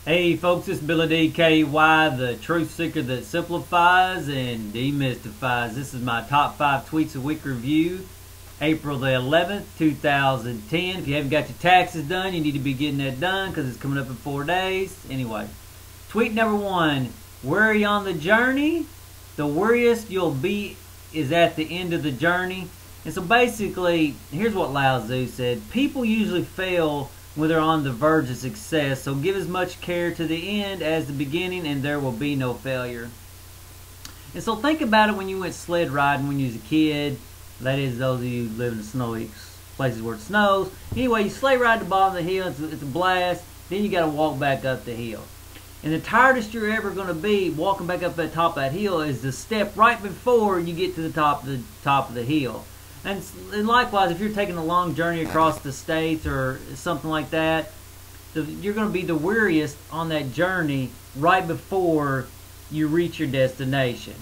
Hey folks, it's Billy DKY, the truth seeker that simplifies and demystifies. This is my top 5 tweets a week review, April the 11th, 2010. If you haven't got your taxes done, you need to be getting that done because it's coming up in 4 days. Anyway, tweet number 1, worry on the journey. The weariest you'll be is at the end of the journey. And so basically, here's what Lao Tsu said. People usually fail when they're on the verge of success, so give as much care to the end as the beginning and there will be no failure. And so think about it when you went sled riding when you was a kid. That is, those of you who live in the snowy places where it snows. Anyway, you sleigh ride the bottom of the hill, it's a blast, then you got to walk back up the hill. And the tiredest you're ever going to be walking back up the top of that hill is the step right before you get to the top of the hill. And likewise, if you're taking a long journey across the states or something like that, you're going to be the weariest on that journey right before you reach your destination.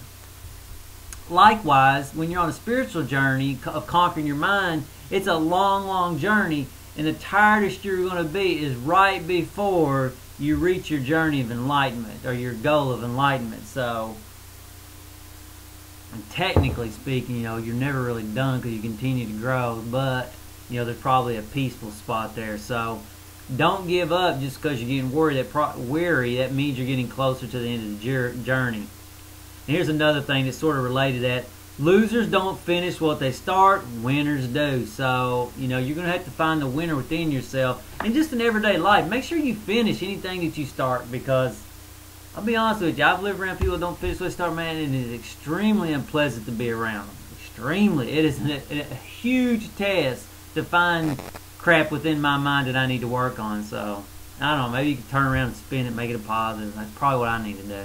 Likewise, when you're on a spiritual journey of conquering your mind, it's a long, long journey, and the tiredest you're going to be is right before you reach your journey of enlightenment or your goal of enlightenment. So, and technically speaking, you're never really done because you continue to grow, but there's probably a peaceful spot there. So don't give up just because you're getting weary. That means you're getting closer to the end of the journey. And here's another thing that's sort of related to that. Losers don't finish what they start, winners do. So you're going to have to find the winner within yourself. And just in everyday life, make sure you finish anything that you start, because I'll be honest with you, I've lived around people that don't finish what they start, man, and it is extremely unpleasant to be around them. Extremely. It is a huge test to find crap within my mind that I need to work on. So, I don't know, maybe you can turn around and spin it, make it a positive. That's probably what I need to do.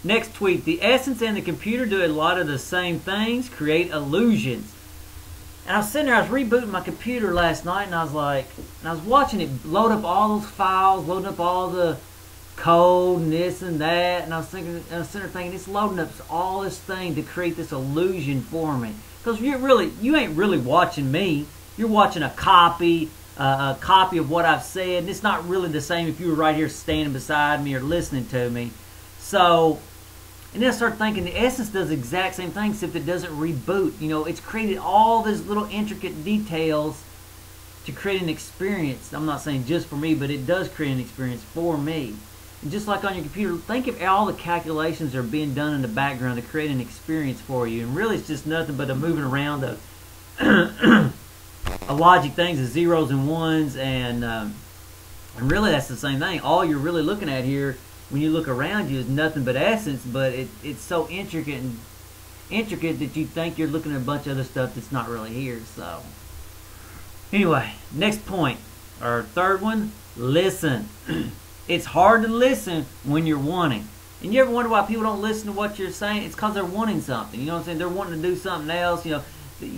Next tweet, the essence and the computer do a lot of the same things, create illusions. And I was sitting there, I was rebooting my computer last night, and I was watching it load up all those files, loading up all the code and this and that, and I was sitting there thinking, it's loading up all this thing to create this illusion for me. Because you ain't really watching me. You're watching a copy of what I've said, and it's not really the same if you were right here standing beside me or listening to me. So, and then I started thinking the essence does the exact same thing, except it doesn't reboot. It's created all these little intricate details to create an experience. I'm not saying just for me, but it does create an experience for me. And just like on your computer, think if all the calculations are being done in the background to create an experience for you. And really it's just nothing but a moving around of a logic things, of zeros and ones, and really that's the same thing. All you're really looking at here when you look around you is nothing but essence, but it's so intricate that you think you're looking at a bunch of other stuff that's not really here. So anyway, next point, or third one, listen. It's hard to listen when you're wanting. And you ever wonder why people don't listen to what you're saying? It's because they're wanting something. You know what I'm saying? They're wanting to do something else. You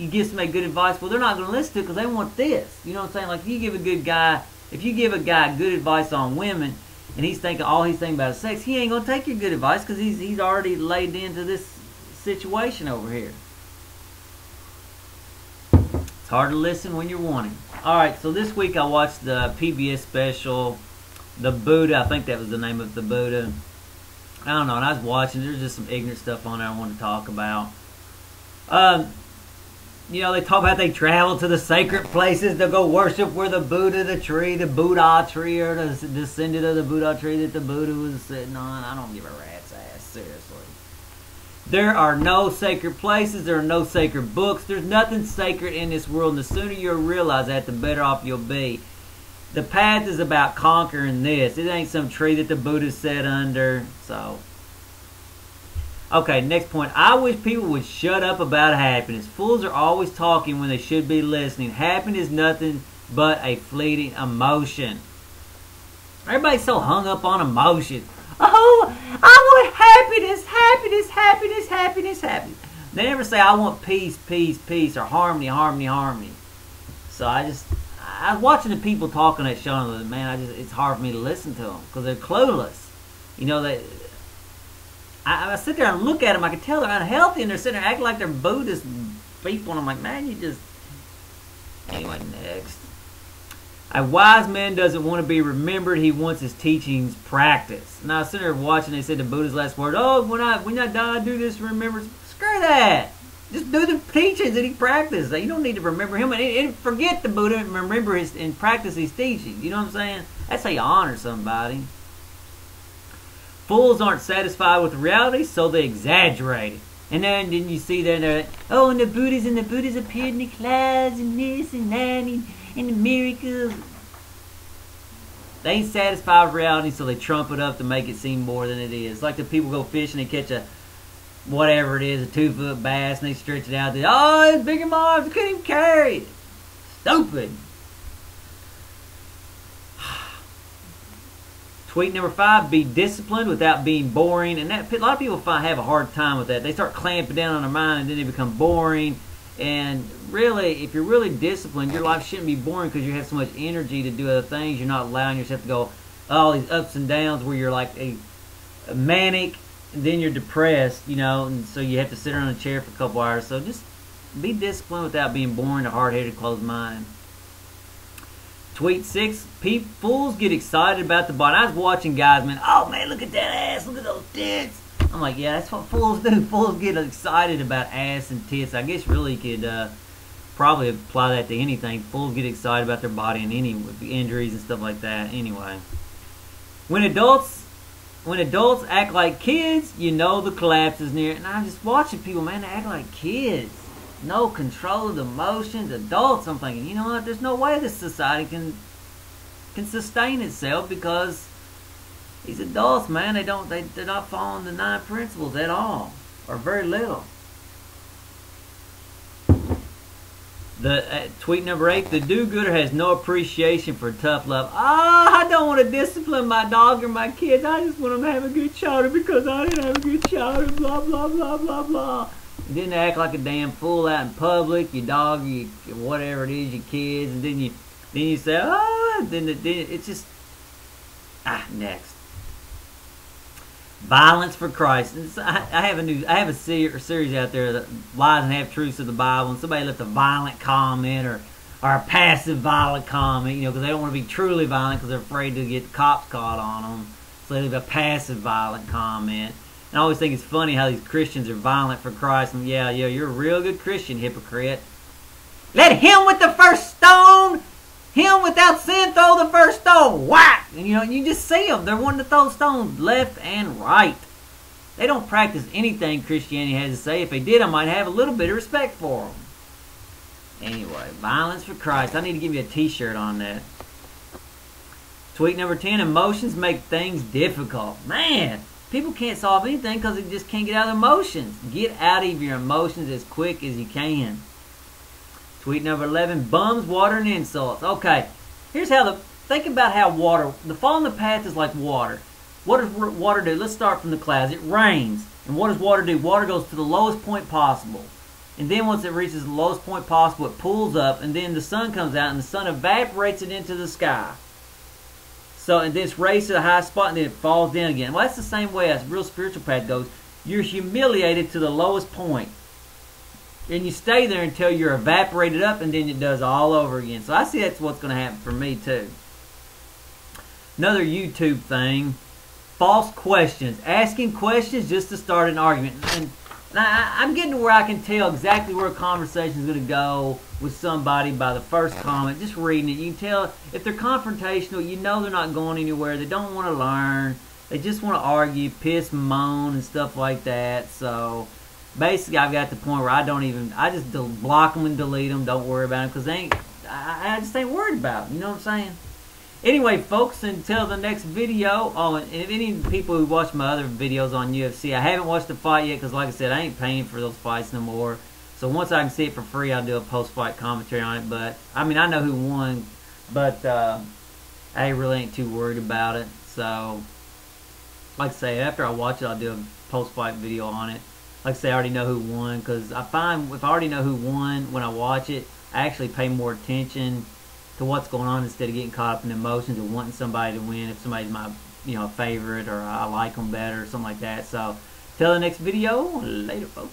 give somebody good advice. Well, they're not going to listen to it because they want this. You know what I'm saying? Like if you give a guy good advice on women, and all he's thinking about is sex, he ain't going to take your good advice because he's already laid into this situation over here. It's hard to listen when you're wanting. Alright, so this week I watched the PBS special, The Buddha. I think that was the name of The Buddha. I don't know, and I was watching, there's just some ignorant stuff on there I wanted to talk about. They talk about they travel to the sacred places to go worship where the Buddha tree, or the descendant of the Buddha tree that the Buddha was sitting on. I don't give a rat's ass, seriously. There are no sacred places, there are no sacred books, there's nothing sacred in this world, and the sooner you realize that, the better off you'll be. The path is about conquering this. It ain't some tree that the Buddha sat under. So, okay, next point. I wish people would shut up about happiness. Fools are always talking when they should be listening. Happiness is nothing but a fleeting emotion. Everybody's so hung up on emotion. Oh, I want happiness, happiness, happiness, happiness, happiness. They never say, I want peace, peace, peace, or harmony, harmony, harmony. So I was watching the people talking that show, and man, it's hard for me to listen to them because they're clueless. I sit there and look at them, I can tell they're unhealthy, and they're sitting there acting like they're Buddhist people, and I'm like, man, you just... Anyway, next. A wise man doesn't want to be remembered. He wants his teachings practiced. Now, I was sitting there watching. They said the Buddha's last word. Oh, when I die, I do this. Remember, screw that. Just do the teachings that he practiced. You don't need to remember him and forget the Buddha and remember his and practice his teachings. You know what I'm saying? That's how you honor somebody. Fools aren't satisfied with reality, so they exaggerate it. And then you see that, oh, and the Buddhas appeared in the clouds and this and that and the miracles. They ain't satisfied with reality, so they trump it up to make it seem more than it is. Like the people go fishing, they catch a whatever it is, a 2-foot bass, and they stretch it out there. Oh, it's bigger than my arms. I couldn't even carry it. Stupid. Tweet number 5, be disciplined without being boring. And that, a lot of people have a hard time with that. They start clamping down on their mind and then they become boring. And really, if you're really disciplined, your life shouldn't be boring because you have so much energy to do other things. You're not allowing yourself to go all these ups and downs where you're like a manic, and then you're depressed, you know, and so you have to sit around a chair for a couple hours. So just be disciplined without being boring, a hard-headed, closed-minded. Tweet 6, fools get excited about the body. I was watching guys, man, oh man, look at that ass, look at those tits. I'm like, yeah, that's what fools do. Fools get excited about ass and tits. I guess really could probably apply that to anything. Fools get excited about their body and any injuries and stuff like that. Anyway, when adults act like kids, you know the collapse is near. And I'm just watching people, man, they act like kids. No control of the emotions. Adults, I'm thinking, you know what? There's no way this society can sustain itself because these adults, man, they're not following the 9 principles at all, or very little. Tweet number 8, the do-gooder has no appreciation for tough love. I don't want to discipline my dog or my kids. I just want them to have a good childhood because I didn't have a good childhood, blah, blah, blah, blah, blah. And then they act like a damn fool out in public, your dog, whatever it is, your kids, and then you say, then it's just, next. Violence for Christ. I have a series out there, that Lies and Half-Truths of the Bible, and somebody left a violent comment or a passive violent comment, you know, because they don't want to be truly violent because they're afraid to get the cops caught on them. So they leave a passive violent comment. And I always think it's funny how these Christians are violent for Christ. And yeah, you're a real good Christian, hypocrite. Let him with the first stone, him without sin, throw the first stone. Whack! And you just see them. They're wanting to throw stones left and right. They don't practice anything Christianity has to say. If they did, I might have a little bit of respect for them. Anyway, violence for Christ. I need to give you a t-shirt on that. Tweet number 10, emotions make things difficult. Man! People can't solve anything because they just can't get out of their emotions. Get out of your emotions as quick as you can. Tweet number 11, bums, water, and insults. Okay, here's how think about how water, the fall in the path is like water. What does water do? Let's start from the clouds. It rains. And what does water do? Water goes to the lowest point possible. And then once it reaches the lowest point possible, it pools up. And then the sun comes out and the sun evaporates it into the sky. So, and then it's raised to the highest spot and then it falls down again. Well, that's the same way as real spiritual path goes. You're humiliated to the lowest point. And you stay there until you're evaporated up and then it does all over again. So I see that's what's going to happen for me too. Another YouTube thing. False questions. Asking questions just to start an argument. And I'm getting to where I can tell exactly where a conversation is going to go with somebody by the first comment. Just reading it. You can tell if they're confrontational, you know they're not going anywhere. They don't want to learn. They just want to argue, piss, moan, and stuff like that. So basically I've got to the point where I just block them and delete them. Don't worry about them because I just ain't worried about them. You know what I'm saying? Anyway, folks, until the next video. Oh, and if any people who watch my other videos on UFC, I haven't watched the fight yet because, like I said, I ain't paying for those fights no more. So once I can see it for free, I'll do a post-fight commentary on it. But, I mean, I know who won, but I really ain't too worried about it. So, like I say, after I watch it, I'll do a post-fight video on it. Like I say, I already know who won because I find if I already know who won when I watch it, I actually pay more attention to what's going on instead of getting caught up in emotions and wanting somebody to win if somebody's my favorite or I like them better or something like that. So till the next video, later folks.